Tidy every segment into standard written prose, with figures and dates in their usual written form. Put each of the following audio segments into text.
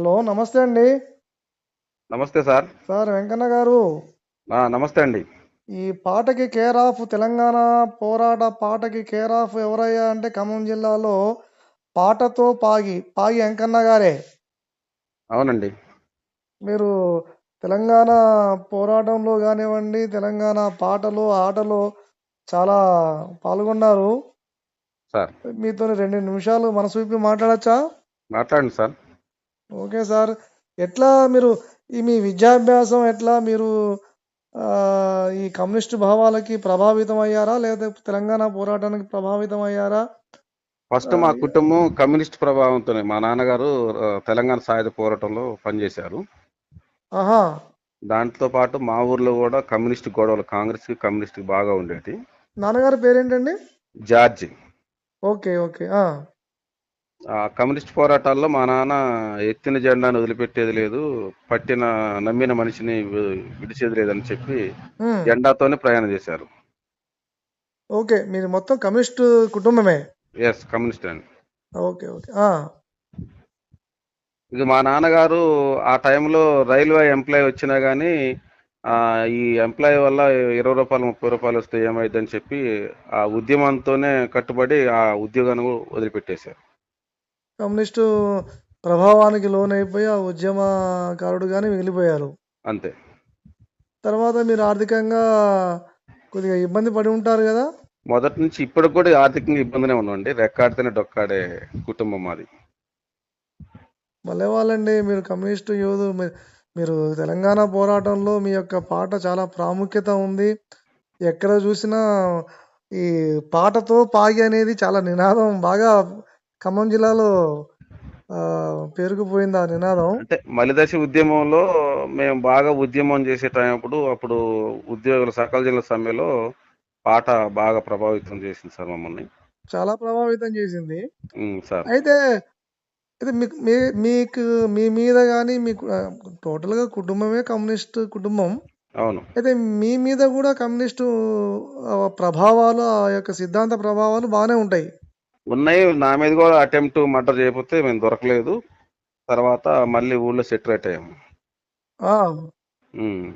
Hello! నమస్తే అండి. నమస్తే సార్. సార్ వెంకన్న గారు, నమస్తే అండి. ఈ పాటకి కేర్ ఆఫ్ తెలంగాణ పోరాట పాటకి కేర్ ఆఫ్ ఎవరయ్యా అంటే ఖమ్మం జిల్లాలో పాటతో పాగి వెంకన్న గారే. అవునండి. మీరు తెలంగాణ పోరాటంలో గానివ్వండి, తెలంగాణ పాటలు, ఆటలో చాలా పాల్గొన్నారు. సార్ మీతోని 2 నిమిషాలు మనసు విప్పి మాట్లాడొచ్చా? మాట్లాడండి సార్. Okay sir. ఎట్లా మీరు మీ విద్యాభ్యాసం ఎట్లా మీరు ఈ కమ్యూనిస్ట్ భావాలకి ప్రభావితం అయ్యారా? లేదా తెలంగాణ పోరాటానికి ప్రభావితం అయ్యారా? ఫస్ట్ మా ఆహ్, కుటుంబం కమ్యూనిస్ట్ ప్రభావంతోనే మా నాన్నగారు తెలంగాణ సాయుధ పోరాటంలో పనిచేశారు. ఆహా! దాంతో పాటు మా ఊర్లో గూడా కమ్యూనిస్ట్ గొడవలు కాంగ్రెస్‌కి, కమ్యూనిస్ట్‌కి బాగా ఉండేటి. నాన్నగారి పేరేంటండి? జార్జి. ఓకే. ఓకే. ఆ! ఆ కమ్యూనిస్ట్ పోరాటాల్లో మా నాన్న ఎత్తిన జెండాను వదిలిపెట్టేది లేదు. నమ్మిన మనిషిని విడిచేది లేదని చెప్పి హ్మ్. జెండాతోనే ప్రయాణం చేశారు. ఓకే. మీది మొత్తం కమ్యూనిస్ట్ కుటుంబమే. కమ్యూనిస్ట్ అండి. ఓకే. ఓకే. ఆ! ఇక మా నాన్నగారు ఆ టైంలో రైల్వే ఎంప్లాయ్ వచ్చినా గానీ ఈ ఎంప్లాయ్ వల్ల రూ. 20, రూ. 30 వస్తే ఏమైద్దని చెప్పి ఆ ఉద్యమంతోనే కట్టుబడి ఆ ఉద్యోగాన్ని వదిలిపెట్టేశారు. కమ్యూనిస్టు ప్రభావానికి లోనైపోయి ఆ ఉద్యమకారుడుగానే మిగిలిపోయారు. అంతే. తర్వాత మీరు ఆర్థికంగా కొద్దిగా ఇబ్బంది పడి ఉంటారు గదా! మొదటి నుంచి ఇప్పటికి కూడా ఆర్థికంగా ఇబ్బందినే ఉన్నామండి. రెక్కాడితేనే డొక్కాడే కుటుంబం మాది. భలే వాళ్ళండి. మీరు కమ్యూనిస్టు యోధులు. మీరు తెలంగాణ పోరాటంలో మీ యొక్క పాట చాలా ప్రాముఖ్యత ఉంది. ఎక్కడ చూసినా ఈ పాటతో పాగి అనేది చాలా నినాదం బాగా ఖమ్మం జిల్లాలో పేరుకుపోయింది ఆ నినాదం. అంటే మలిదశ ఉద్యమంలో మేము బాగా ఉద్యమం చేసే టైం అప్పుడు ఉద్యోగుల సకల జిల్లా సమ్మెలో పాట బాగా ప్రభావితం చేసింది సార్ మమ్మల్ని. చాలా ప్రభావితం చేసింది. సార్. అయితే అయితే మీకు మీ మీద గాని మీకు టోటల్‌గా కుటుంబమే కమ్యూనిస్ట్ కుటుంబం. అవును. అయితే మీ మీద గూడా కమ్యూనిస్టు ప్రభావాలు, ఆ యొక్క సిద్ధాంత ప్రభావాలు బానే ఉంటాయి. ఉన్నాయి. నా మీద కూడా మర్డర్ చేయకపోతే మేము దొరకలేదు. తర్వాత మళ్ళీ ఊళ్ళో సెటిల్ అయ్యాము. ఆ! హ్మ్.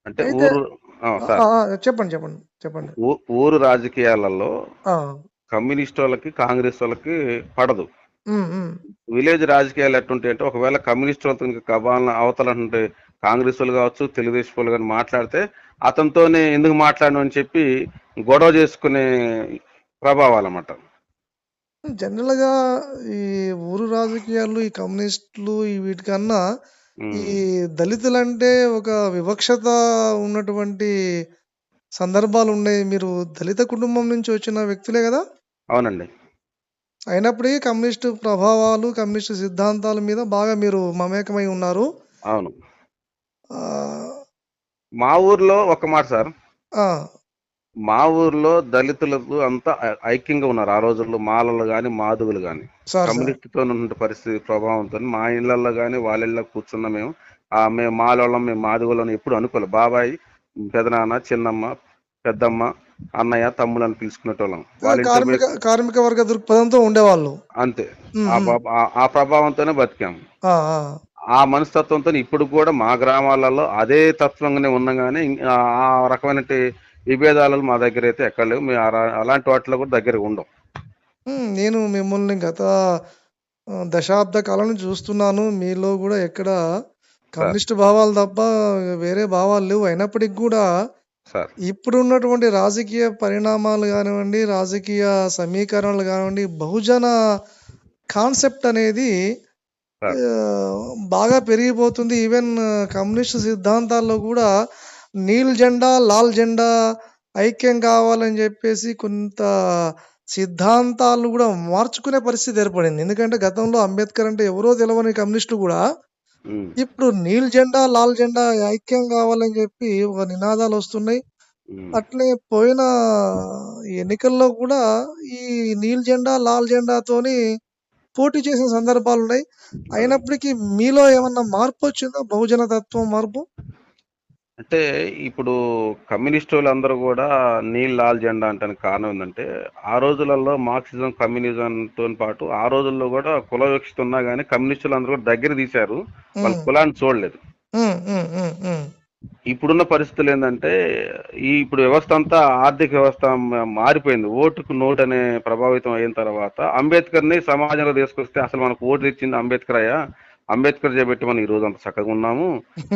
అంటే అయితే ఊరు ఆ! సార్. ఆ! చెప్పండి. ఊరు రాజకీయాలలో ఆ! కమ్యూనిస్టోళ్ళకి, కాంగ్రెసోళ్ళకి పడదు. హ్మ్. హ్మ్. విలేజ్ రాజకీయాలు ఎట్టుంటాయంటే ఒకవేళ కమ్యూనిస్టోళ్ళతో కబాలన అవతలంటే కాంగ్రెసోళ్ళు కావచ్చు, తెలుగుదేశపోళ్ళు గాని మాట్లాడితే అతనితోనే ఎందుకు మాట్లాడను అని చెప్పి గొడవ చేసుకునే ప్రభావాలన్నమాట. జనరల్‌గా ఈ ఊరు రాజకీయాలు, ఈ కమ్యూనిస్టులు వీటికన్నా ఈ హ్మ్. దళితులంటే ఒక వివక్షత ఉన్నటువంటి సందర్భాలున్నాయి. మీరు దళిత కుటుంబం నుంచి వచ్చిన వ్యక్తులే గదా! అవునండి. అయినప్పటికీ కమ్యూనిస్టు ప్రభావాలు, కమ్యూనిస్టు సిద్ధాంతాల మీద బాగా మీరు మమేకమై ఉన్నారు. అవును. ఆహ్, మా ఊర్లో ఒక్క మాట సార్. ఆ! మా ఊర్లో దళితులకు అంతా ఐక్యంగా ఉన్నారు. ఆ రోజుల్లో మాలలు గాని, మాదిగలు గాని. సార్. కమ్యూనిస్ట్‌తో ఉన్న పరిస్థితి ప్రభావంతోని మా ఇళ్లల్లో గాని, వాళ్ళ ఇళ్ళలో కూర్చున్న మేము మేము మాలోళ్ళం, మేము మాదిగోళ్ళం ఎప్పుడు అనుకోలే. బాబాయ్, పెదనాన్న, చిన్నమ్మ, పెద్దమ్మ, అన్నయ్య, తమ్ముడు అని పిలుచుకునేటోళ్ళం. వాళ్ళ ఇంట్లో పోయి కార్మిక వర్గ దృక్పథంతో ఉండేవాళ్ళు. అంతే. హ్మ్. హ్మ్. ఆ ప్రభావంతోనే బతికాము. ఆ! ఆ! ఆ మనస్తత్వంతోని ఇప్పుడు కూడా మా గ్రామాలలో అదే తత్వంగానే ఉన్నాం గానీ, ఆ రకమైనటి విభేదాలు మా దగ్గరైతే ఎక్కడ లేవు. మేము అలాంటి వాటిలో కూడా దగ్గరగా ఉండం. నేను మిమ్మల్ని గత దశాబ్ద కాలం నుంచి చూస్తున్నాను. మీలో గూడా ఎక్కడ సార్. కమ్యూనిస్ట్ భావాలు తప్ప వేరే భావాలు లేవు. అయినప్పటికి గూడా సార్. ఇప్పుడున్నటువంటి రాజకీయ పరిణామాలు గానివ్వండి, రాజకీయ సమీకరణలు గానివ్వండి, బహుజన కాన్సెప్ట్ అనేది సార్. బాగా పెరిగిపోతుంది. ఈవెన్ కమ్యూనిస్ట్ సిద్ధాంతాల్లో గూడా నీల్ జెండా, లాల్ జెండా ఐక్యం కావాలని జెప్పేసి కొంత సిద్ధాంతాలు గూడా మార్చుకునే పరిస్థితి ఏర్పడింది. ఎందుకంటే గతంలో అంబేద్కర్ అంటే ఎవరో తెలవని కమ్యూనిస్టులు గూడా హ్మ్. ఇప్పుడు నీల్ జెండా, లాల్ జెండా ఐక్యం కావాలని జెప్పి ఒక నినాదాలొస్తున్నాయి. హ్మ్. అట్లే పోయిన ఎన్నికల్లో గూడా ఈ నీల్ జెండా, లాల్ జెండాతోని పోటీ చేసిన సందర్భాలున్నాయి. అవును. అయినప్పటికీ మీలో ఏమన్నా మార్పొచ్చిందా? బహుజన తత్వం మార్పు? అంటే ఇప్పుడు కమ్యూనిస్టోళ్ళందరూ గూడా నీల్ లాల్ జెండా అంటానికి కారణం ఏందంటే, ఆ రోజులలో మార్క్సిజం, కమ్యూనిజంతోని పాటు ఆ రోజుల్లో గూడా కుల వివక్షత ఉన్నా గాని కమ్యూనిస్టులందరూ కూడా దగ్గర తీశారు. వాళ్ళ హ్మ్. కులాన్ని చూడలేదు. హ్మ్. హ్మ్. హ్మ్. హ్మ్. ఇప్పుడున్న పరిస్థితులు ఏందంటే, ఇప్పుడు వ్యవస్థ అంతా ఆర్థిక వ్యవస్థ మారిపోయింది. ఓటుకు నోటు అనే ప్రభావితం అయిన తర్వాత అంబేద్కర్‌ని సమాజంలో తీసుకొస్తే అసలు మనకు ఓటు తెచ్చింది అంబేద్కరయ్యా. అంబేద్కర్ చేపెట్టి మనం ఈ రోజు అంత చక్కగా ఉన్నాము.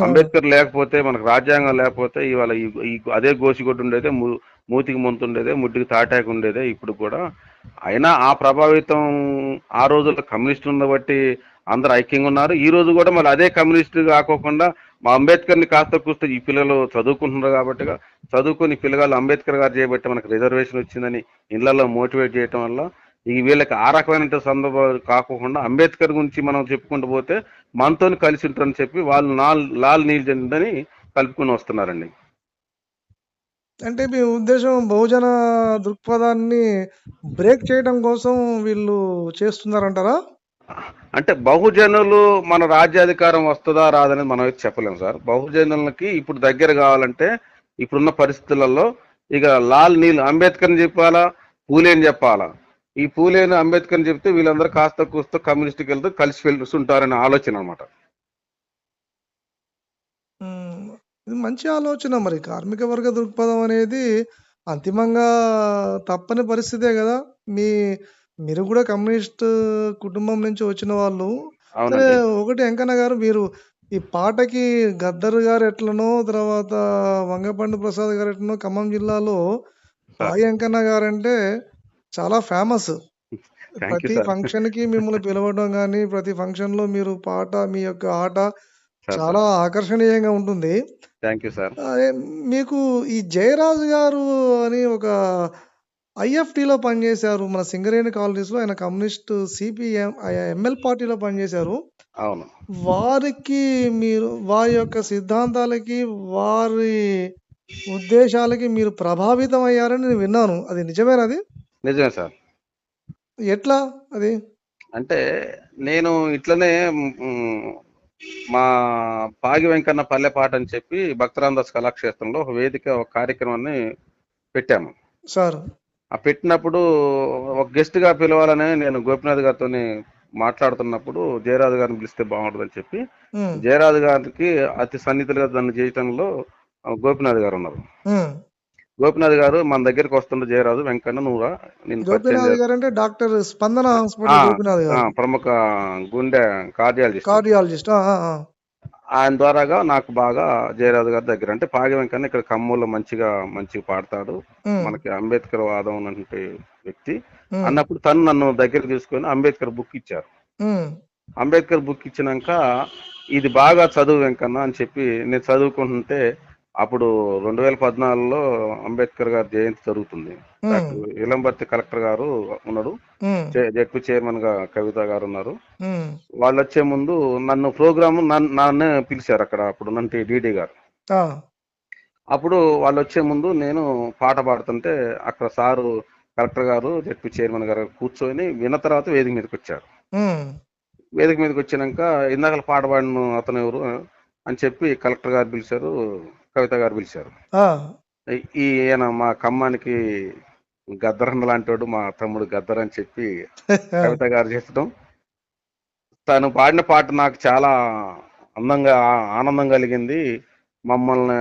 అంబేద్కర్ లేకపోతే మనకు రాజ్యాంగం లేకపోతే ఇవాళ ఈ ఈ అదే గోసిగుడ్డ ఉండేదే, మూతికి ముంతుండేదే, ముడ్డికి తాటాకు ఉండేదే ఇప్పుడు కూడా. అయినా ఆ ప్రభావితం ఆ రోజుల్లో కమ్యూనిస్టులను బట్టి అందరూ ఐక్యంగా ఉన్నారు. ఈ రోజు కూడా మళ్ళీ అదే కమ్యూనిస్టు కాకోకుండా మా అంబేద్కర్‌ని కాస్త కూస్త ఈ పిల్లలు చదువుకుంటున్నారు కాబట్టిగా చదువుకొని పిల్లగాళ్ళు అంబేద్కర్ గారు చేయబట్టి మనకు రిజర్వేషన్ వచ్చిందని ఇళ్లలో మోటివేట్ చేయటం వల్ల ఈ వీళ్ళకి ఆ రకమైన సందర్భాలు కాకోకుండా అంబేద్కర్ గురించి మనం చెప్పుకుంటూ పోతే మనతోని కలిసి ఉంటారని చెప్పి వాళ్ళు లాల్ నీల్ జెండాని కలుపుకొని వస్తున్నారండి. అంటే మీ ఉద్దేశం బహుజన దృక్పథాన్ని బ్రేక్ చేయడం కోసం వీళ్ళు చేస్తున్నారంటారా? అంటే బహుజనులు మన రాజ్యాధికారం వస్తుందా రాదనేది మనం అయితే చెప్పలేము సార్. బహుజనులకి ఇప్పుడు దగ్గర కావాలంటే ఇప్పుడున్న పరిస్థితులలో ఇక లాల్ నీల్ అంబేద్కర్ని చెప్పాలా, పూలేని చెప్పాలా. ఈ పూలేని అంబేద్కర్ని చెప్తే వీళ్ళందరూ కాస్త కూస్త కమ్యూనిస్ట్కి వెళ్తూ కలిసి వెళ్తుంటారనే ఆలోచన అనమాట. హ్మ్. ఇది మంచి ఆలోచన మరి. కార్మిక వర్గ దృక్పథం అనేది అంతిమంగా తప్పని పరిస్థితే గదా! మీ మీరు గూడా కమ్యూనిస్ట్ కుటుంబం నుంచి వచ్చిన వాళ్ళు. సరే అవునండి. ఒకటి వెంకన్న గారు మీరు ఈ పాటకి గద్దర్ గారు ఎట్లనో, తర్వాత వంగపండు ప్రసాద్ గారు ఎట్లనో ఖమ్మం జిల్లాలో సార్. పాయి వెంకన్న గారంటే చాలా ఫేమస్. థ్యాంక్ యూ ప్రతి సార్. ఫంక్షన్‌కి మిమ్మల్ని పిలవడం గాని, ప్రతి ఫంక్షన్‌లో మీరు పాట, మీ యొక్క ఆట సార్ చాలా సార్. ఆకర్షణీయంగా ఉంటుంది. Thank you sir. ఆహ్, మీకు ఈ 'జయరాజు' గారు అని ఒక ఐఎఫ్‌టీలో పనిజేశారు. మన సింగరేణి కాలనీస్‌లో ఆయన కమ్యూనిస్ట్ సీపీఎం ఎంఎల్ పార్టీలో పనిజేశారు. అవును. వారికి మీరు వారి యొక్క సిద్ధాంతాలకి, వారి ఉద్దేశాలకి మీరు ప్రభావితం అయ్యారని నేను విన్నాను. అది నిజమేనా అది? నిజమే సార్. ఎట్లా అది? అంటే నేను ఇట్లనే మా పాగి వెంకన్న పల్లె పాట అని చెప్పి భక్తరామదాస్ కళాక్షేత్రంలో ఒక వేదిక, ఒక కార్యక్రమాన్ని పెట్టాము. సార్. ఆ పెట్టినప్పుడు ఒక గెస్ట్‌గా పిలవాలని నేను గోపినాథ్ గారితోని మాట్లాడుతున్నప్పుడు జయరాజు గారిని పిలిస్తే బాగుంటుందని చెప్పి, హ్మ్. జయరాజు గారికి అతి సన్నిహితులుగా నన్ను చేయటంలో గోపినాథ్ గారున్నారు. హ్మ్. గోపినాథ్ గారు మన దగ్గరికి వస్తుండు జయరాజు, వెంకన్న నువ్వు రా నిన్ను పరిచయం గోపీనాథ్ చేస్తా. గారంటే డాక్టర్ స్పందన ఆ! హాస్పిటల్ గోపీనాథ్ గారు. ప్రముఖ గుండె కార్డియాలజిస్ట్. కార్డియాలజిస్ట్. ఆ! ఆ! ఆ! ఆయన ద్వారాగా నాకు బాగా జయరాజు గారి దగ్గర. అంటే పాగి వెంకన్న ఇక్కడ ఖమ్మంలో మంచిగా పాడతాడు. హ్మ్. మనకి అంబేద్కర్ వాదం ఉన్నటువంటి వ్యక్తి. హ్మ్. అన్నప్పుడు తను నన్ను దగ్గరికి తీసుకొని అంబేద్కర్ బుక్ ఇచ్చారు. హ్మ్. అంబేద్కర్ బుక్ ఇచ్చినంక ఇది బాగా చదువు వెంకన్న అని చెప్పి నేను చదువుకుంటుంటే అప్పుడు 2014లో అంబేద్కర్ గారి జయంతి జరుగుతుంది. హ్మ్. డాక్టర్ ఇలంబర్తి కలెక్టర్ గారు ఉన్నాడు. హ్మ్. జెడ్పీ చైర్మన్‌గా కవిత గారు ఉన్నారు. హ్మ్. వాళ్ళొచ్చే ముందు నన్నే పిలిచారు అక్కడ అప్పుడున్నటి డీడీ గారు. ఆ! అప్పుడు వాళ్ళొచ్చే ముందు నేను పాట పాడుతుంటే అక్కడ సారు కలెక్టర్ గారు, జెడ్పీ చైర్మన్ గారు కూర్చొని విన్న తర్వాత వేదిక మీదకొచ్చారు. హ్మ్. వేదిక మీదకొచ్చినంక ఇందాకల పాట పాడిన అతనెవరు అని చెప్పి కలెక్టర్ గారు పిలిచారు, కవిత గారు పిలిచారు. ఆ! ఈయన మా ఖమ్మానికి గద్దరన్న లాంటోడు మా తమ్ముడు గద్దర్ అని చెప్పి కవిత గారు చెప్పడం. తను పాడిన పాట నాకు చాలా ఆనందం కలిగింది. మమ్మల్ని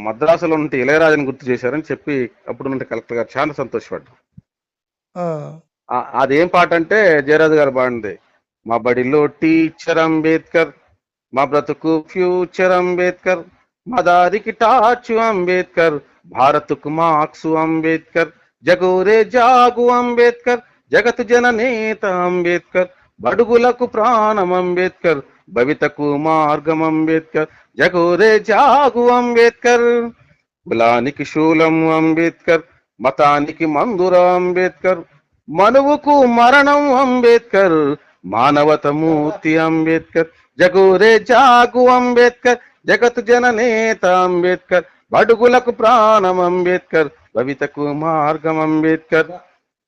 మద్రాసులో నుండి ఇళయరాజాని గుర్తు చేశారని చెప్పి అప్పుడున్నటి కలెక్టర్ గారు చాలా సంతోషపడ్డారు. ఆ! అదేం పాట అంటే జయరాజు గారు పాడింది. మా బడిలో టీచర్ అంబేద్కర్, మా బ్రతుకు ఫ్యూచర్ అంబేద్కర్, మా దారికి టార్చ్ అంబేద్కర్, భారత్కు మార్క్సు అంబేద్కర్, జగోరే జాగు అంబేద్కర్, జగత్ జననేత అంబేద్కర్, బడుగులకు ప్రాణం అంబేద్కర్, భవితకు మార్గం అంబేద్కర్, జగోరే జాగు అంబేద్కర్, కులానికి శూలం అంబేద్కర్, మతానికి మందుర అంబేద్కర్, మనువుకు మరణం అంబేద్కర్, మానవత మూర్తి అంబేద్కర్, జగోరే జాగు అంబేద్కర్, జగత్ జననేత అంబేద్కర్, బడుగులకు ప్రాణం అంబేద్కర్, భవితకు మార్గం అంబేద్కర్,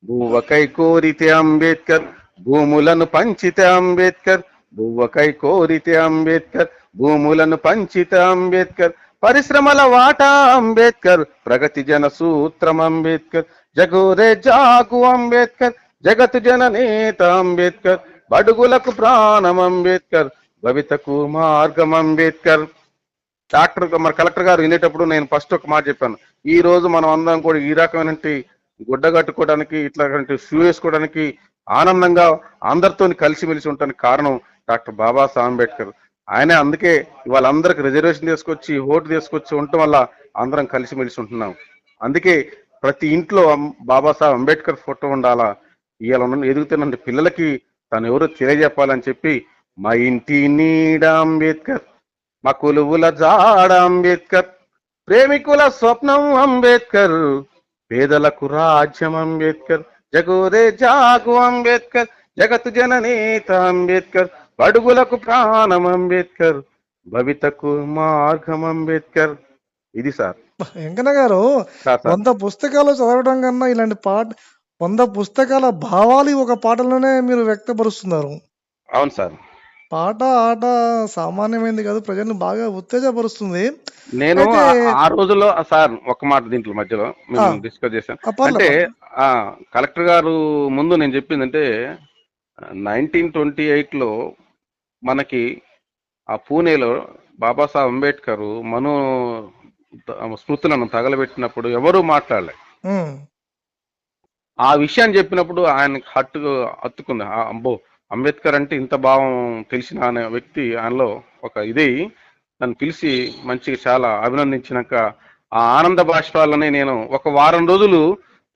భూవకై కోరితే అంబేద్కర్, భూములను పంచితే అంబేద్కర్, భూవకై కోరితే అంబేద్కర్, భూములను పంచితే అంబేద్కర్, పరిశ్రమల వాటా అంబేద్కర్, ప్రగతి జన సూత్రం అంబేద్కర్, జగోరే జాగు అంబేద్కర్, జగత్ జననేత అంబేద్కర్, బడుగులకు ప్రాణం అంబేద్కర్, భవితకు మార్గం అంబేద్కర్. మరి కలెక్టర్ గారు వినేటప్పుడు నేను ఫస్ట్ ఒక మాట చెప్పాను. ఈ రోజు మనం అందరం కూడా ఈ రకమైన గుడ్డ కట్టుకోవడానికి, ఇట్లా షూ వేసుకోవడానికి, ఆనందంగా అందరితో కలిసిమెలిసి ఉండడానికి కారణం డాక్టర్ బాబాసాహెబ్ అంబేద్కర్. ఆయనే. అందుకే ఇవాళ అందరికి రిజర్వేషన్ తీసుకొచ్చి, ఓటు తీసుకొచ్చి ఉండటం వల్ల అందరం కలిసిమెలిసి ఉంటున్నాం. అందుకే ప్రతి ఇంట్లో బాబాసాహెబ్ అంబేద్కర్ ఫోటో ఉండాలా. ఇవాళ ఎదుగుతున్న పిల్లలకి తను ఎవరో తెలియజెప్పాలని చెప్పి మా ఇంటి నీడ అంబేద్కర్, మా కొలువుల జాడ అంబేద్కర్, ప్రేమికుల స్వప్నం అంబేద్కర్, పేదలకు రాజ్యం అంబేద్కర్, జగోరే జాగు అంబేద్కర్, జగత్ జననేత అంబేద్కర్, బడుగులకు ప్రాణం అంబేద్కర్, భవితకు మార్గం అంబేద్కర్. ఇది సార్. వెంకన్న గారు, సార్ సార్ 100 పుస్తకాలు చదవడం కన్నా ఇలాంటి 100 పుస్తకాల భావాలు ఒక పాటలోనే మీరు వ్యక్తపరుస్తున్నారు. అవును సార్. పాట, ఆట సామాన్యమైనది కాదు. ప్రజల్ని బాగా ఉత్తేజపరుస్తుంది. నేను అయితే ఆ రోజుల్లో సార్ ఒక మాట దీంట్లో మధ్యలో ఆ! మేము డిస్కస్ చేశాం. పర్లే అంటే పర్లే. కలెక్టర్ గారు ముందు నేను చెప్పిందంటే 1928లో మనకి ఆ పూణేలో బాబాసాహెబ్ అంబేద్కర్ స్మృతులను తగలబెట్టినప్పుడు ఎవరూ మాట్లాడలే. హ్మ్. ఆ విషయాన్ని చెప్పినప్పుడు ఆయనకి హత్తుకుంది. అబ్బో, అంబేద్కర్ అంటే ఇంత భావం తెలిసిన అనే వ్యక్తి ఆయనలో ఒక ఇది నన్ను పిలిచి మంచిగా చాలా అభినందించినాక ఆ ఆనంద బాష్పాలని నేను ఒక వారం రోజులు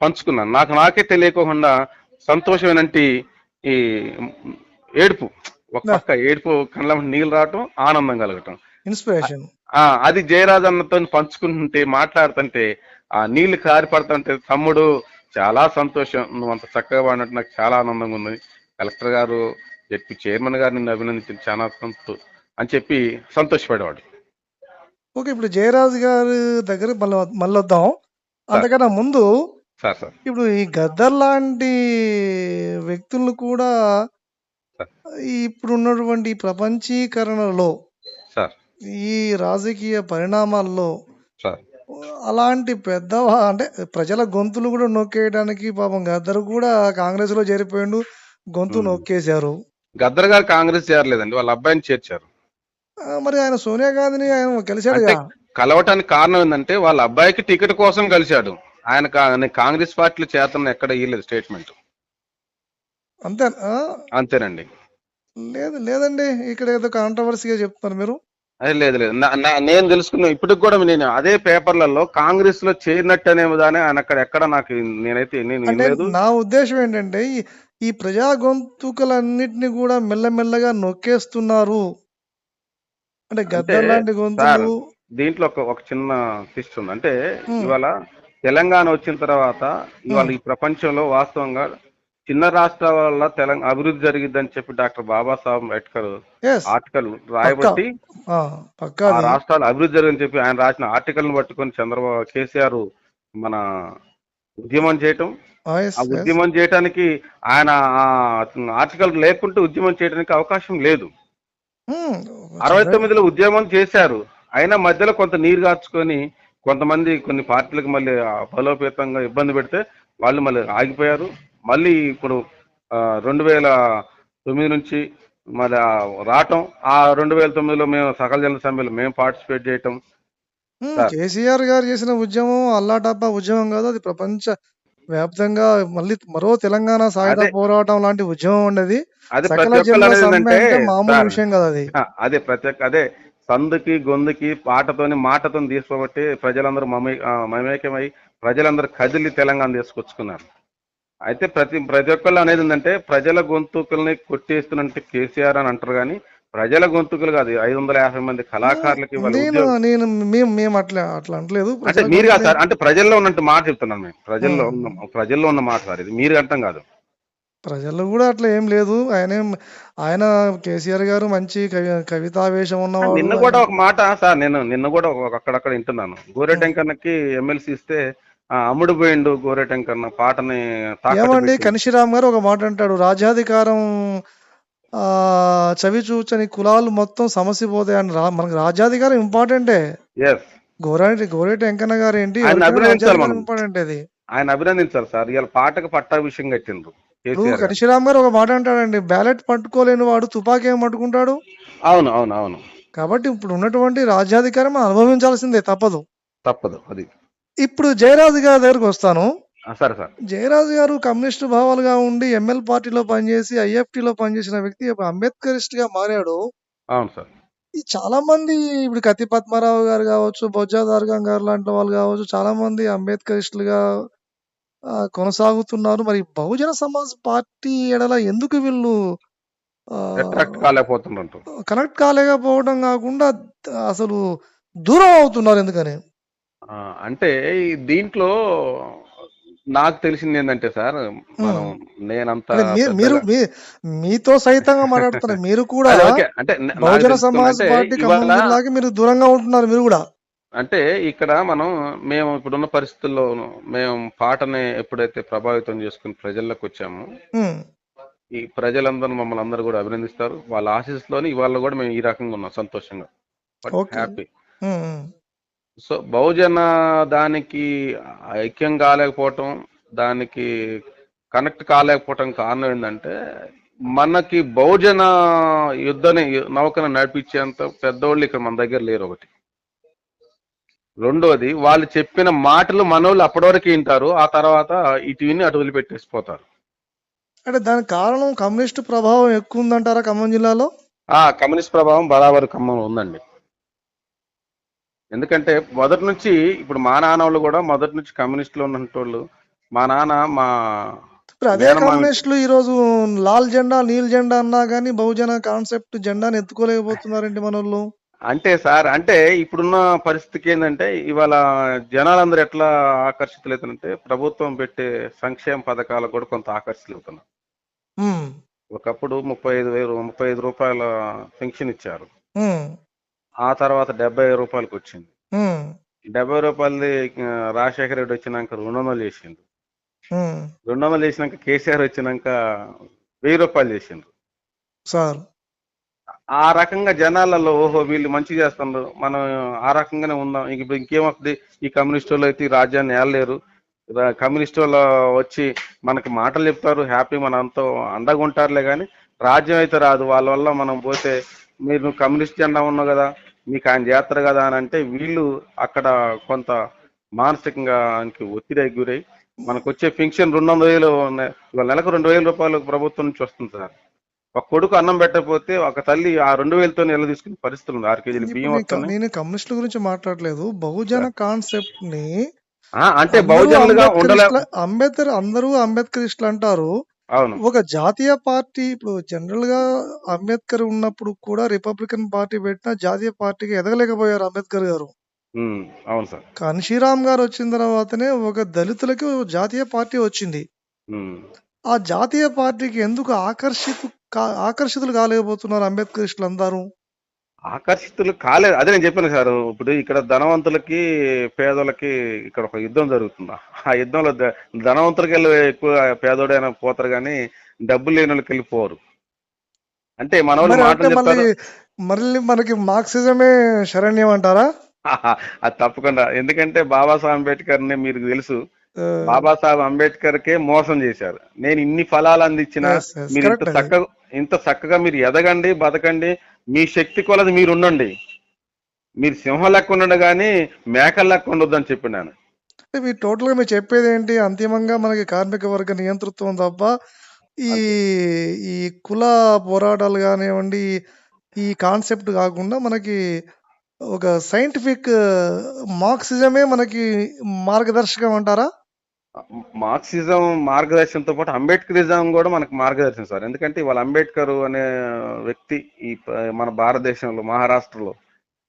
పంచుకున్నాను. నాకే తెలియకోకుండా సంతోషమైనటి ఈ ఏడుపు, ఒక పక్క ఏడుపు, కళ్ళ నీళ్ళు రావటం, ఆనందం కలగటం. ఇన్స్పిరేషన్. అది జయరాజ్ అన్నతో పంచుకుంటుంటే, మాట్లాడుతుంటే ఆ నీళ్లు కారిపడుతుంటే, తమ్ముడు చాలా సంతోషం, నువ్వు అంత చక్కగా పాడినట్టు నాకు చాలా ఆనందంగా ఉంది. కలెక్టర్ గారు, జెడ్పీ చైర్మన్ గారు నిన్ను అభినందించింది చాలా అని చెప్పి సంతోషపడేవాడు. ఓకే. ఇప్పుడు జయరాజు గారి దగ్గర మళ్ళొద్దాం. సార్ అంతకన్నా ముందు సార్ ఇప్పుడు ఈ గద్దర్ లాంటి వ్యక్తులను కూడా సార్ ఇప్పుడున్నటువంటి ప్రపంచీకరణలో, సార్ ఈ రాజకీయ పరిణామాల్లో సార్ అలాంటి అంటే ప్రజల గొంతులు కూడా నొక్కేయడానికి పాపం గద్దర్ కూడా కాంగ్రెస్‌లో చేరిపోయిండు. గొంతు నొక్కేశారు. గద్దర్ గారు కాంగ్రెస్ చేరలేదండి, వాళ్ళ అబ్బాయిని చేర్చారు. మరి ఆయన సోనియా గాంధీని ఆయన అంటే కలిసాడుగా. కలవటానికి కారణం ఏంటంటే వాళ్ళ అబ్బాయికి టికెట్ కోసం కలిశాడు. ఆయన కాంగ్రెస్ పార్టీలో చేతన ఎక్కడ ఇయ్యలేదు స్టేట్మెంట్. అంతే. అంతేనండి. లేదండి. ఇక్కడ ఏదో కాంట్రవర్సీగా చెప్తున్నారు మీరు. అది లేదు లేదు, నేను తెలుసుకున్నా ఇప్పటికి కూడా. నేను అదే పేపర్లలో కాంగ్రెస్ లో చేరినట్టు అనే విధానం ఆయన అక్కడ ఎక్కడ నాకు నేను అంటే వినలేదు. నా ఉద్దేశం ఏంటంటే ఈ ప్రజా గొంతుకలన్నిటిని కూడా మెల్లమెల్లగా నొక్కేస్తున్నారు. అంటే అంటే గద్దర్ లాంటి సార్, గొంతులు. దీంట్లో ఒక చిన్న ట్విస్ట్ ఉంది. అంటే హ్మ్. ఇవాళ తెలంగాణ వచ్చిన తర్వాత ఇవాళ హ్మ్. ఈ ప్రపంచంలో వాస్తవంగా చిన్న రాష్ట్రాల వల్ల తెలంగాణ అభివృద్ధి జరిగిద్దని చెప్పి doctor Babasaheb Ambedkar yes. Article పక్కా. రాయబట్టి పక్కా ఆ అది. రాష్ట్రాలు అభివృద్ధి జరిగిందని చెప్పి ఆయన రాసిన ఆర్టికల్ని పట్టుకొని కేసీఆర్ మన ఉద్యమం చేయటం, యెస్. ఆ యెస్. ఉద్యమం చేయటానికి ఆయన ఆర్టికల్ లేకుంటే ఉద్యమం చేయడానికి అవకాశం లేదు. హ్మ్. 69లో ఉద్యమం చేశారు. అయినా మధ్యలో కొంత నీరు గార్చుకొని కొంతమంది కొన్ని పార్టీలకు మళ్ళీ బలోపేతంగా ఇబ్బంది పెడితే వాళ్ళు మళ్ళీ ఆగిపోయారు. మళ్ళీ ఇప్పుడు 2009 నుంచి మళ్ళీ రావటం, ఆ 2009లో మేము సకల జన సమ్మెలో మేము పార్టిసిపేట్ చేయటం. సార్ కేసీఆర్ గారు చేసిన ఉద్యమం అల్లాటప్ప ఉద్యమం కాదు. అది ప్రపంచ వ్యాప్తంగా మళ్ళీ మరో తెలంగాణ సాయుధ అదే పోరాటం లాంటి ఉద్యమం ఉండేది. అదే సకల ప్రతి ఒక్కరు జనుల అనేది సమ్మె ఏంటంటే అంటే మామూలు సార్, విషయం కాదు అది. అదే ప్రతి ఒక్క అదే సందుకి గొంతుకి మాటతోని తీసుకోబట్టి ప్రజలందరూ మమేకమై ప్రజలందరూ కదిలి తెలంగాణ తీసుకొచ్చుకున్నారు. అయితే ప్రతి ఒక్కళ్ళు అనేది ఏంటంటే ప్రజల గొంతుకుల్ని కొట్టేస్తున్నట్టు కేసీఆర్ అని అంటారు, కానీ ప్రజల గొంతుకులు కాదు. 550 మంది కళాకారులకి వాళ్ళ నేను ఉద్యోగం. నేను మేము అట్లా అట్లా అంటలేదు. అంటే ప్రజల మీరు కాదు గొంతులే. సార్, అంటే ప్రజల్లో ఉన్నట్టు మాట చెప్తున్నాను మేము. హ్మ్. ప్రజల్లో ఉన్న మాట సార్ ఇది, మీరు అంటాం కాదు. ప్రజల్లో కూడా అట్లా ఏం లేదు. ఆయన కేసీఆర్ గారు మంచి కవితావేశం ఉన్నవాడు. నిన్న కూడా ఒక మాట సార్, నిన్న కూడా అక్కడక్కడ వింటున్నాను. గోరెటెంకన్నకి ఎమ్మెల్సీ ఇస్తే అమ్ముడు పోయిండు గోరెటెంకన్న పాటని తాకట్టు ఏమండి పెట్టి. కనిషిరామ్ గారు ఒక మాట అంటాడు, రాజ్యాధికారం చవి చూచని కులాలు మొత్తం సమసిపోతాయని. మనకు రాజ్యాధికారం ఇంపార్టెంటే. ఎస్. గోరేటి వెంకన్న గారేంటి ఆయన ఎవరికైనా అభినందించాలి రాజ్యాధికారం మనం. ఇంపార్టెంట్ అది. ఆయన అభినందించాలి సార్. ఇవాళ పాటకు పట్టాభిషేకం కట్టిండ్రు ఇప్పుడు కేసీఆర్ గారు. కనిషిరామ్ గారు ఒక మాట అంటాడండి, బ్యాలెట్ పట్టుకోలేని వాడు తుపాకీ ఏం పట్టుకుంటాడు? అవును, అవును, అవును. కాబట్టి ఇప్పుడు ఉన్నటువంటి రాజ్యాధికారం మనం అనుభవించాల్సిందే, తప్పదు. తప్పదు అది. ఇప్పుడు జయరాజు గారి దగ్గరకొస్తాను. సరే సార్. జయరాజు గారు కమ్యూనిస్టు భావాలుగా ఉండి ఎంఎల్ పార్టీలో పనిచేసి, ఐఎఫ్టీలో పనిచేసిన వ్యక్తి ఇప్పుడు అంబేద్కరిస్ట్‌గా మారాడు. అవును సార్. ఈ చాలా మంది ఇప్పుడు కత్తి పద్మారావు గారు గావచ్చు, బొజ్జా దర్గా గారు లాంటి వాళ్ళు గావచ్చు, చాలా మంది అంబేద్కరిస్టులుగా కొనసాగుతున్నారు. మరి బహుజన సమాజ్ పార్టీ ఎడల ఎందుకు వీళ్ళు అట్రాక్ట్ ఆహ్, కాలేకపోతుండ్రంట. కనెక్ట్ కాలేకపోవడం గాకుండా అసలు దూరం అవుతున్నారు ఎందుకని? ఆ! అంటే ఈ దీంట్లో నాకు తెలిసిందేందంటే సార్, మనం హ్మ్. నేనంత అంటే మీరు మీరు పెద్దగా మీ మీతో సహితంగా మాట్లాడుతున్నారు. మీరు కూడా అది ఓకే. అంటే నాకు బహుజన సమాజ్ తెలుస్తుందంటే పార్టీ ఖమ్మం ఇవాళ జిల్లాకి మీరు దూరంగా ఉంటున్నారు మీరు గూడా. అంటే ఇక్కడ మేము ఇప్పుడున్న పరిస్థితుల్లో మేము పాటని ఎప్పుడైతే ప్రభావితం చేసుకొని ప్రజల్లోకొచ్చామో, హ్మ్. ఈ ప్రజలందరూ మమ్మల్ని అందరూ కూడా అభినందిస్తారు. వాళ్ళ ఆశీస్సులోని ఇవాళ కూడా మేము ఈ రకంగా ఉన్నాం సంతోషంగా. But okay. హ్యాపీ. హ్మ్. హ్మ్. సో బహుజన దానికి ఐక్యం కాలేకపోవటం, దానికి కనెక్ట్ కాలేకపోవటం కారణం ఏంటంటే, మనకి బహుజన నౌకను నడిపించేంత పెద్దోళ్ళు ఇక్కడ మన దగ్గర లేరు ఒకటి. రెండోది, వాళ్ళు చెప్పిన మాటలు మనోళ్ళు అప్పటి వరకు వింటారు. ఆ తర్వాత ఇటు విని అటు వదిలిపెట్టేసిపోతారు. అంటే దానికి కారణం కమ్యూనిస్ట్ ప్రభావం ఎక్కువుందంటారా ఖమ్మం జిల్లాలో? కమ్యూనిస్ట్ ప్రభావం బరాబర్ ఖమ్మంలో ఉందండి. ఎందుకంటే మొదటి నుంచి ఇప్పుడు మా నాన్నోళ్ళు కూడా మొదటి నుంచి కమ్యూనిస్టులో ఉన్నటోళ్ళు. మా నాన్న మా ఇప్పుడు అదే మేనమామకి కమ్యూనిస్టులు ఈరోజు లాల్ జెండా, నీల్ జెండా అన్నా గాని బహుజన కాన్సెప్ట్ జెండాని ఎత్తుకోలేకపోతున్నారేంటి మనోళ్ళు? అంటే సార్, అంటే ఇప్పుడున్న పరిస్థితికి ఏంటంటే ఇవాళ జనాలందరూ ఎట్లా ఆకర్షితులవుతారంటే ప్రభుత్వం పెట్టే సంక్షేమ పథకాలకు కూడా కొంత ఆకర్షితులవుతున్నారు. హ్మ్. ఒకప్పుడు 35 రూపాయల పెన్షన్ ఇచ్చారు. హ్మ్. ఆ తర్వాత 70 రూపాయలకు వచ్చింది. హ్మ్. 70 రూపాయలది రాజశేఖర రెడ్డి వచ్చినాక 200 చేసిండు. హ్మ్. 200 చేసినాక కేసీఆర్ వచ్చినాక 1000 రూపాయలు చేసిండ్రు. సార్. ఆ రకంగా జనాలలో ఓహో వీళ్ళు మంచి చేస్తున్నారు, మనం ఆ రకంగానే ఉందాం. ఇప్పుడు ఇంకేమవుతుంది, ఈ కమ్యూనిస్ట్ వాళ్ళు అయితే ఈ రాజ్యాన్ని ఏలలేరు, కమ్యూనిస్ట్ వాళ్ళు వచ్చి మనకి మాటలు చెప్తారు, హ్యాపీ మనంతో అండగా ఉంటారులే, కానీ రాజ్యం అయితే రాదు వాళ్ళ వల్ల మనం పోతే. మీరు కమ్యూనిస్ట్ జెండా ఉన్నావు కదా, మీకు ఆయన చేస్తారు కదా అని అంటే వీళ్ళు అక్కడ కొంత మానసికంగా ఆయనకి ఒత్తిడికి గురై మనకు వచ్చే పెన్షన్ 200,000 ఇవాళ నెలకు 2,000 రూపాయలు ప్రభుత్వం నుంచి వస్తుంది సార్. ఒక కొడుకు అన్నం పెట్టకపోతే ఒక తల్లి ఆ 2,000తో నిల తీసుకునే పరిస్థితులు ఉంది. 6 కేజీలు ఇప్పుడు బియ్యం వస్తున్నాయి నేను కమ్యూనిస్టుల గురించి మాట్లాడట్లేదు. బహుజన సార్. కాన్సెప్ట్‌ని అంటే అందరూ బహుజనులుగా ఉండలే. అందరూ అంబేద్కరిస్టులు అంటారు. అవును. ఒక జాతీయ పార్టీ ఇప్పుడు జనరల్‌గా అంబేద్కర్ ఉన్నప్పుడు కూడా రిపబ్లికన్ పార్టీ పెట్టినా జాతీయ పార్టీకి ఎదగలేకపోయారు అంబేద్కర్ గారు. ఉమ్, అవును సార్. కాన్షీరామ్ గారు వచ్చిన తర్వాతనే ఒక దళితులకి ఒక జాతీయ పార్టీ వచ్చింది. ఉమ్. ఆ జాతీయ పార్టీకి ఎందుకు ఆకర్షితులు కాలేకపోతున్నారు అంబేద్కరిస్టులందరూ? ఆకర్షితులు కాలేదు, అదే నేను చెప్పాను సార్. ఇప్పుడు ఇక్కడ ధనవంతులకి పేదోళ్ళకి ఇక్కడ ఒక యుద్ధం జరుగుతుంది. ఆ యుద్ధంలో ధనవంతులకి వెళ్ళి ఎక్కువ పేదోడైనా పోతారు, కానీ డబ్బులు లేని వాళ్ళకి వెళ్ళిపోరు. అంటే మన వాళ్ళు మరి అంటే మాటలు చెప్తారు. మళ్ళీ మనకి మార్క్సిజమే శరణ్యం అంటారా? అది తప్పకుండా. ఎందుకంటే బాబాసాహెబ్ అంబేద్కర్ని మీకు తెలుసు. ఆహ్, బాబాసాహెబ్ అంబేద్కర్కే మోసం చేశారు. నేను ఇన్ని ఫలాలు అందించినా యెస్. యెస్. మీరు కరెక్ట్ అది. ఇంత చక్కగా మీరు ఎదగండి, బతకండి, మీ శక్తి కొలది మీరు ఉండండి. మీరు సింహం లెక్క ఉండండి కానీ మేకల లెక్క ఉండొద్దని చెప్పినాను. అంటే మీరు చెప్పేదేంటి? అంతిమంగా మనకి కార్మిక వర్గ నియంతృత్వం తప్ప ఈ అంతే. ఈ కుల పోరాటాలు గానివ్వండి, ఈ కాన్సెప్ట్ గాకుండా మనకి ఒక సైంటిఫిక్ మార్క్సిజమే మనకి మార్గదర్శకం అంటారా? మార్క్సిజం మార్గదర్శనంతో పాటు అంబేద్కరిజం కూడా మనకు మార్గదర్శనం సార్. ఎందుకంటే ఇవాళ అంబేద్కర్ అనే వ్యక్తి మన భారతదేశంలో మహారాష్ట్రలో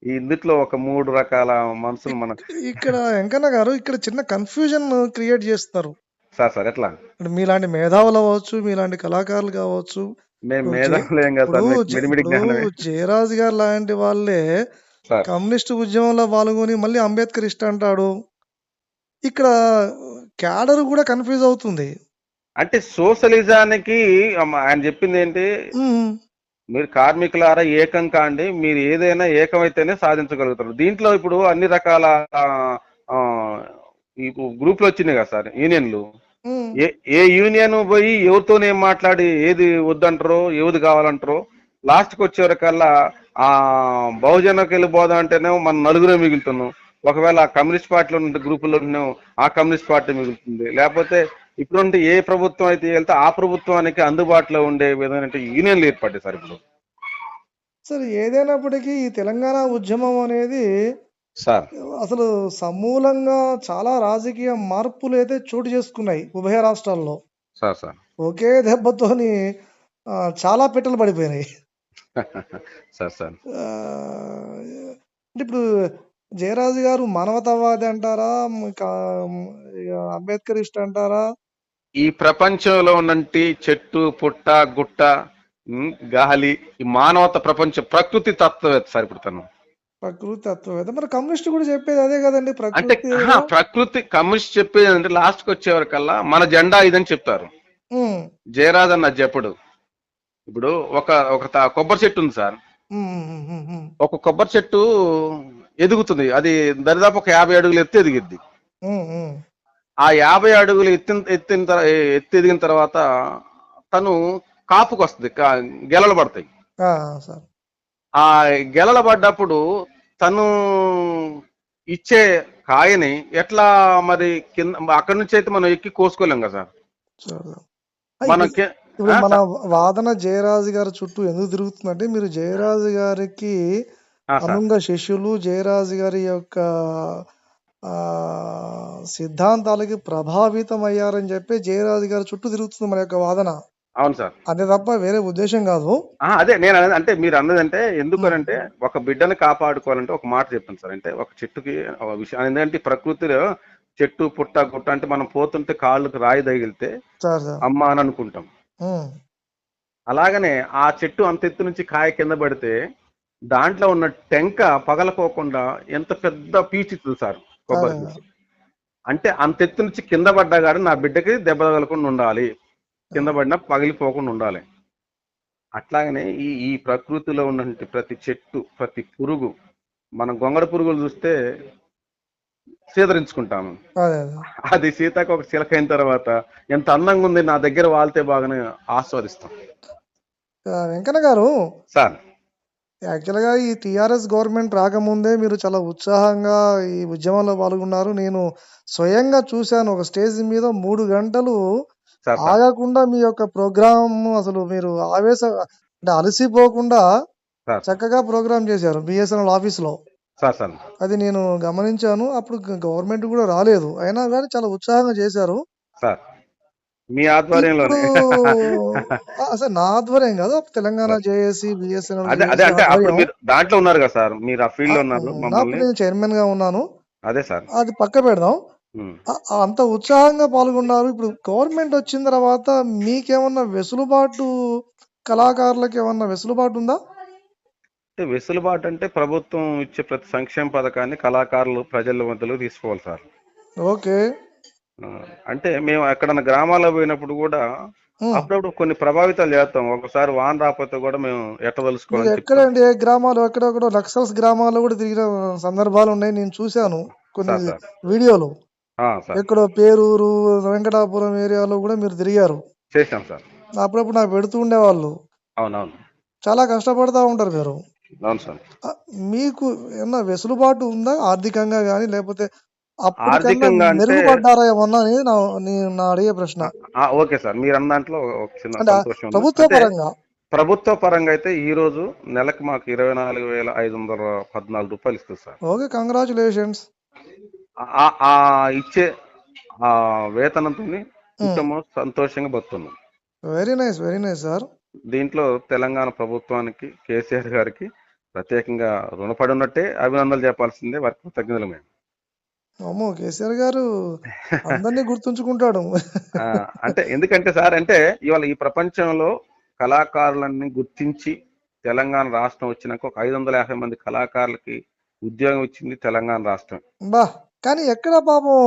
ఈ ఇందుట్లో ఒక 3 రకాల మనుషులు ఇక్ మన. ఇక్కడ వెంకన్న గారు ఇక్కడ చిన్న కన్‌ఫ్యూజన్ క్రియేట్ జేస్తున్నారు. సార్ ఎట్లా? అంటే మీలాంటి మేధావులు అవ్వచ్చు, మీలాంటి కళాకారులు కావచ్చు. మేము ఇప్పుడు జే మేధావులేం కాదు ఇప్పుడు సార్, జే మిడిమిడి ఇప్పుడు జ్ఞానమే. జయరాజు గారు లాంటి వాళ్ళే సార్, కమ్యూనిస్ట్ ఉద్యమంలో పాల్గొని మళ్ళీ అంబేద్కరిస్ట్ అంటాడు. ఇక్కడ క్యాడర్ గూడా కన్‌ఫ్యూజ్ అవుతుంది. అంటే సోషలిజానికి ఆయన చెప్పింది ఏంటి, హ్మ్. మీరు కార్మికులారా ఏకం కాండి, మీరు ఏదైనా ఏకమైతేనే సాధించగలుగుతారు. దీంట్లో ఇప్పుడు అన్ని రకాల ఆ, ఆ, ఈ గ్రూపులు వచ్చినాయి కదా సార్, యూనియన్లు. హ్మ్. ఏ ఏ యూనియన్ పోయి ఎవరితోనేం మాట్లాడి ఏది వద్దంటారో ఏది కావాలంటారో లాస్ట్కి వచ్చేవరకల్లా ఆ బహుజనకి వెళ్ళిపోదాం అంటేనే మనం నలుగురే మిగులుతున్నాం. ఒకవేళ ఆ కమ్యూనిస్ట్ పార్టీలో ఉన్న గ్రూపుల్లో ఉన్నాం, ఆ కమ్యూనిస్ట్ పార్టీ మిగులుతుంది. లేకపోతే ఇప్పుడుంటే ఏ ప్రభుత్వం అయితే వెళ్తే ఆ ప్రభుత్వానికి అందుబాటులో ఉండే విధమైన యూనియన్లు ఏర్పడ్డాయి సార్ ఇప్పుడు. సరే ఏదైనప్పటికీ ఈ తెలంగాణ ఉద్యమం అనేది సార్ అసలు సమూలంగా చాలా రాజకీయ మార్పులైతే చోటు చేసుకున్నాయి ఉభయ రాష్ట్రాల్లో. సార్ సార్ ఒకే దెబ్బతోని చాలా పిట్టలు పడిపోయినాయి. సార్ సార్ అంటే ఇప్పుడు జయరాజు గారు మానవతావాది అంటారా? ఇంకా ఇగ అంబేద్కరిస్ట్ అంటారా? ఈ ప్రపంచంలో ఉన్నంటి చెట్టు పుట్ట గుట్ట, గాలి, ఈ మానవత ప్రపంచం ప్రకృతి తత్వవేత్త సార్ ఇప్పుడు తను. ప్రకృతి తత్వవేత్త. మరి కమ్యూనిస్ట్ కూడా చెప్పేది అదే కదండి! అంటే ప్రకృతిలో ప్రకృతి కమ్యూనిస్ట్ చెప్పేది అంటే లాస్ట్కి వచ్చేవరకల్లా మన జెండా ఇదని చెప్తారు. హ్మ్. జయరాజ్ అన్న చెప్పడు. ఇప్పుడు ఒక ఒక కొబ్బరి చెట్టు ఉంది సార్. హ్మ్. హ్మ్. హ్మ్. హ్మ్. ఒక కొబ్బరి చెట్టు ఎదుగుతుంది. అది దరిదాపు ఒక 50 అడుగులు ఎత్తు ఎదిగిద్ది. హ్మ్. హ్మ్. ఆ 50 అడుగులు ఎత్తు ఎదిగిన తర్వాత తను కాపుకి వస్తుంది, గెలలు పడతాయి. ఆ! సార్. ఆ గెలలు పడ్డప్పుడు తను ఇచ్చే కాయని ఎట్లా మరి కింద అక్కడి నుంచి అయితే మనం ఎక్కి కోసుకోలేం కదా సార్. చూద్దాం. మనం ఇప్పుడు ఇప్పుడు మన వాదన జయరాజు గారి చుట్టూ ఎందుకు తిరుగుతుందంటే, మీరు జయరాజు గారికి సార్ అనుంగ శిష్యులు, జయరాజు గారి యొక్క సిద్ధాంతాలకి ప్రభావితమయ్యారని చెప్పి జయరాజు గారి చుట్టూ తిరుగుతుంది మన యొక్క వాదన. అవును సార్. అంతే తప్ప వేరే ఉద్దేశ్యం కాదు. అదే నేను అనేది, అంటే మీరు అన్నదంటే హ్మ్. ఎందుకనంటే ఒక బిడ్డను కాపాడుకోవాలంటే ఒక మాట చెప్తాను సార్. అంటే ఒక చెట్టుకి ఒక విషయం ఏంటంటే ప్రకృతిలో చెట్టు పుట్ట గుట్ట అంటే మనం పోతుంటే కాళ్ళకు రాయి తగిలితే సార్ సార్. అమ్మ అని అనుకుంటాం. హ్మ్. అలాగనే ఆ చెట్టు అంత ఎత్తు నుంచి కాయ కింద పడితే దాంట్లో ఉన్న టెంక పగలకోకుండా ఎంత పెద్ద పీచు ఇస్తుంది సార్, అదే. కొబ్బరి పీచు. అంటే అంత ఎత్తు నుంచి కింద పడ్డా కానీ నా బిడ్డకి దెబ్బ తగలకుండా ఉండాలి, కింద పడినా పగిలిపోకుండా ఉండాలి. అట్లాగనే ఈ ఈ ప్రకృతిలో ఉన్నటువంటి ప్రతి చెట్టు ప్రతి పురుగు, మనం గొంగళ పురుగులు చూస్తే సీదరించుకుంటాము. అదే. అదే. అది సీతాకు ఒక చిలక అయిన తర్వాత ఎంత అందంగా ఉంది, నా దగ్గర వాళ్తే బాగానే ఆస్వాదిస్తాం వెంకన్న గారు, సార్. యాక్చువల్‌గా ఈ టీఆర్ఎస్ గవర్నమెంట్ రాకముందే మీరు చాలా ఉత్సాహంగా ఈ ఉద్యమంలో పాల్గొన్నారు. నేను స్వయంగా చూశాను. ఒక స్టేజ్ మీద 3 గంటలు సార్ సార్ ఆగకుండా మీ యొక్క ప్రోగ్రామ్ అసలు మీరు అంటే అలసిపోకుండా సార్ చక్కగా ప్రోగ్రామ్ చేశారు బీఎస్ఎన్ఎల్ ఆఫీస్‌లో. సార్ సార్ అది నేను గమనించాను. అప్పుడు గవర్నమెంట్ కూడా రాలేదు. అయినా గాని చాలా ఉత్సాహంగా చేశారు. సార్ మీ ఇప్పుడు ఆధ్వర్యంలోనే. అసలు నా ఆధ్వర్యం కాదు. తెలంగాణ సార్ జేఏసీ, బీఎస్ఎన్ఎల్ అదే అదే జేఏసీ అంటే అప్పుడు ఆధ్వర్యం. మీరు దాంట్లో ఉన్నారు కదా సార్, మీరు ఆ ఫీల్డ్ లో ఉన్నారు అప్పుడు మమ్మల్ని. నేను చైర్మన్‌గా ఉన్నాను. అదే సార్. అది పక్క పెడదాం. ఉమ్. అంత ఉత్సాహంగా పాల్గొన్నారు. ఇప్పుడు గవర్నమెంట్ వచ్చిన తర్వాత మీకేమన్నా వెసులుబాటు కళాకారులకేమన్నా వెసులుబాటు ఉందా? అంటే వెసులుబాటు అంటే ప్రభుత్వం ఇచ్చే ప్రతి సంక్షేమ పథకాన్ని కళాకారులు ప్రజల మధ్యలో తీసుకోవాలి సార్. ఓకే. ఆ, అంటే మేము ఎక్కడన్నా గ్రామాల్లో పోయినప్పుడు కూడా హ్మ్. అప్పుడప్పుడు కొన్ని ప్రభావితాలు చేస్తాం. ఒకసారి వాన రాకపోతే కూడా మేము మీరు ఎట్టదలుచుకోవాలని చెప్తాం. ఎక్కడండి? ఏ గ్రామాలు? ఎక్కడెక్కడో నక్సల్స్ గ్రామాల్లో కూడా తిరిగిన సందర్భాలున్నాయి. నేను చూశాను కొన్ని సార్ సార్ వీడియోలు. సార్ ఎక్కడో పేరూరు, వెంకటాపురం ఏరియాలో కూడా మీరు తిరిగారు. చేసాం సార్. అప్పుడప్పుడు నాకు పెడుతూ ఉండేవాళ్ళు. అవునవును. చాలా కష్టపడతా ఉంటారు మీరు. అవును సార్. మీకు ఏమన్నా వెసులుబాటు ఉందా? ఆర్థికంగా గాని, లేపోతే అప్పటికన్నా ఆర్థికంగా అంటే మెరుగుపడ్డారా ఏమన్నా అనేది నా అడిగే ప్రశ్న. ఓకే సార్, మీరు అన్న దాంట్లో ఒక చిన్న అంటే సంతోషం ఉంది. ప్రభుత్వ అంటే పరంగా. ప్రభుత్వ పరంగా అయితే ఈ రోజు నెలకు మాకు 24,514 రూపాయలు ఇస్తుంది సార్. ఓకే. కంగ్రాచ్యులేషన్స్. ఆ ఇచ్చే ఆ వేతనంతో హ్మ్. కుటుంబం సంతోషంగా బతున్నాం. Very nice. Very nice sir. దీంట్లో తెలంగాణ ప్రభుత్వానికి, కేసీఆర్ గారికి ప్రత్యేకంగా రుణపడి ఉన్నట్టే అభినందనలు చెప్పాల్సిందే, వారికి కృతజ్ఞతలు మేము. అమ్మో! కేసీఆర్ గారు అందరిని గుర్తుంచుకుంటాడు. ఆ, అంటే ఎందుకంటే సార్, అంటే ఇవాళ ఈ ప్రపంచంలో కళాకారులన్నీ గుర్తించి తెలంగాణ రాష్ట్రం వచ్చినాక ఒక 550 మంది కళాకారులకి ఉద్యోగం ఇచ్చింది తెలంగాణ రాష్ట్రం. అబ్బా! కానీ ఎక్కడ పాపం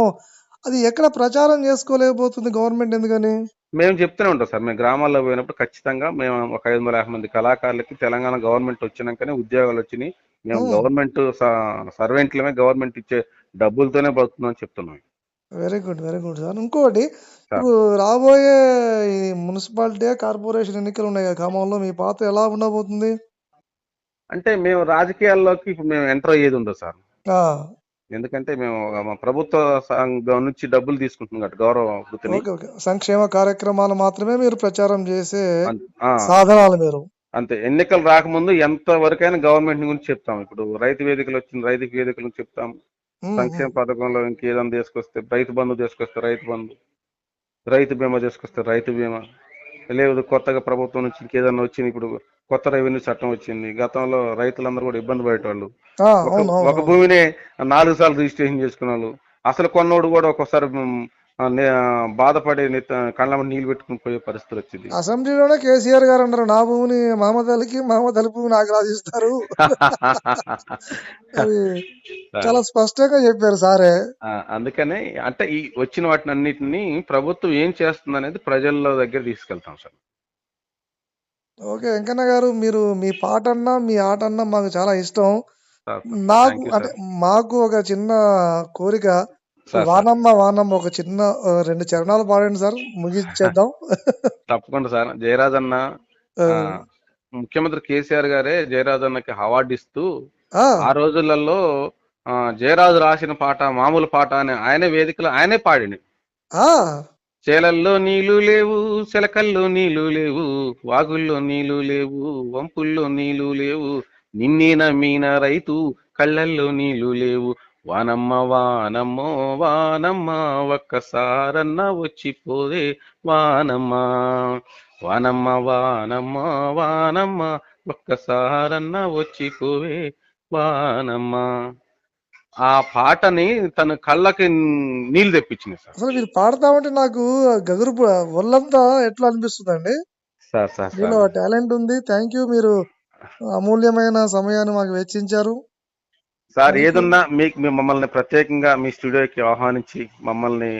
అది ఎక్కడ ప్రచారం చేసుకోలేకపోతుంది గవర్నమెంట్ ఎందుకని? మేము చెప్తూనే ఉంటాం సార్. మేము గ్రామాల్లో పోయినప్పుడు ఖచ్చితంగా మేము ఒక 550 మంది కళాకారులకి తెలంగాణ గవర్నమెంట్ వచ్చినాకనే ఉద్యోగాలు వచ్చినాయి. మేము హ్మ్. గవర్నమెంట్ సర్వెంట్లమే, గవర్నమెంట్ ఇచ్చే డబ్బులతోనే బతుకుతున్నాం చెప్తున్నాం very good. Very good sir. ఇంకోటి సార్. ఇప్పుడు రాబోయే ఈ మున్సిపాలిటీ, కార్పొరేషన్ ఎన్నికలున్నాయి కదా ఖమ్మంలో. మీ పాత్ర ఎలా ఉండబోతుంది? అంటే మేము రాజకీయాల్లోకి ఇప్పుడు మేము ఎంటర్ అయ్యేది ఉండదు సార్. ఆ! ఎందుకంటే మేము మా ప్రభుత్వ సంఘం నుంచి డబ్బులు తీసుకుంటున్నాం కాబట్టి గౌరవ వృత్తిని. ఓకే. ఓకే. సంక్షేమ కార్యక్రమాలు మాత్రమే మీరు ప్రచారం చేసే ఆ! సాధనాలు మీరు. అంతే. ఎన్నికలు రాకముందు ఎంత వరకైనా గవర్నమెంట్ గురించి చెప్తాం. ఇప్పుడు రైతు వేదికలు వచ్చింది, రైతు వేదికల గురించి చెప్తాం. హ్మ్. సంక్షేమ హ్మ్. పథకంలో ఇంకేదైనా తీసుకొస్తే రైతు బంధు తీసుకొస్తే రైతు బంధు, రైతు బీమా తీసుకొస్తే రైతు బీమా, లేదు కొత్తగా ప్రభుత్వం నుంచి ఇంకేదన్నా వచ్చింది. ఇప్పుడు కొత్త రెవెన్యూ చట్టం వచ్చింది. గతంలో రైతులందరూ కూడా ఇబ్బంది పడేటోళ్ళు. ఆ! ఒక అవును. ఒక అవునవును. భూమినే 4 సార్లు రిజిస్ట్రేషన్ చేసుకునేవాళ్ళు. అసలు కొన్నోడు కూడా ఒక్కోసారి బాధపడి కళ్ళమ్మట నీళ్ళు పెట్టుకుని పోయే పరిస్థితి వచ్చింది. అసెంబ్లీలోనే కేసీఆర్ గారు అన్నారు. నా భూమిని మహమ్మద్ అలీకి, మహమ్మద్ అలీ భూమిని నాకు రాసిస్తారు. అది చాలా స్పష్టంగా చెప్పారు సారే. అందుకనే అంటే ఈ వచ్చిన వాటిని అన్నిటిని ప్రభుత్వం ఏం చేస్తుంది అనేది ప్రజల దగ్గర తీసుకెళ్తాం సార్. ఓకే. వెంకన్న గారు, మీరు మీ పాటన్నా, మీ ఆటన్నా మాకు చాలా ఇష్టం. సార్ నాకు థ్యాంక్ యూ అంటే సార్. మాకు ఒక చిన్న కోరిక. సార్ సార్ వానమ్మ వానమ్మ ఒక చిన్న 2 చరణాలు పాడండి సార్. ముగించేద్దాం. తప్పకుండా సార్. జయరాజ్ అన్న ఆ! ఆ, ముఖ్యమంత్రి కేసీఆర్ గారే జయరాజ్ అన్నకి అవార్డు ఇస్తూ ఆ! ఆ రోజులలో జయరాజు రాసిన పాట మామూలు పాట అని ఆయనే వేదికలో ఆయనే పాడింది. ఆ! చేలల్లో నీళ్లు లేవు, చెలకల్లో నీళ్లు లేవు, వాగుల్లో నీళ్లు లేవు, వంపుల్లో నీళ్లు లేవు, నిన్నే నమ్మిన రైతు కళ్ళల్లో నీళ్లు లేవు. వానమ్మ వానమ్మో వానమ్మ ఒక్కసారన్న వచ్చిపోదే వానమ్మ. వానమ్మ వానమ్మ వానమ్మ ఒక్కసారన్న వచ్చిపోవే వానమ్మ. ఆ పాటని తన కళ్ళకి నీళ్లు తెప్పించింది సార్. అసలు మీరు పాడుతా ఉంటే నాకు ఒళ్ళంతా ఎట్లా అనిపిస్తుందండి. సార్ సార్ మీలో సార్ టాలెంట్ ఉంది. Thank you. మీరు అమూల్యమైన సమయాన్ని మాకు వెచ్చించారు. Sir thank you. ఏదున్నా మీకు మమ్మల్ని ప్రత్యేకంగా మీ స్టూడియోకి ఆహ్వానించి మమ్మల్ని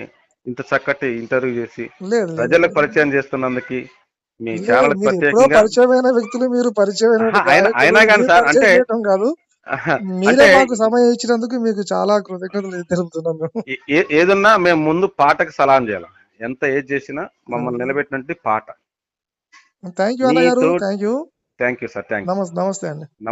ఇంత చక్కటి ఇంటర్వ్యూ చేసి లేదు. లేదు. ప్రజలకు లేదు. పరిచయం చేస్తున్నందుకు మీ లేదు. ఛానల్ మీరు ఎప్పుడో ప్రత్యేకంగా పరిచయమైన వ్యక్తులు, మీరు పరిచయమైనటువంటి అయినా గాయకులు. అయినా కానీ మీరు సార్ పరిచయం అంటే చేయటం కాదు. మీరే అంటే మాకు సమయం ఇచ్చినందుకు మీకు చాలా కృతజ్ఞతలు తెలుపుతున్నాం మేము. ఏదున్నా మేము ముందు పాటకు సలాం చేయాలి. ఎంత ఏది చేసినా ఆ! మమ్మల్ని నిలబెట్టినట్టు పాట థ్యాంక్ యూ అన్నగారు. మీతో. Thank you. Thank you sir. Thank you. నమస్తే అండి.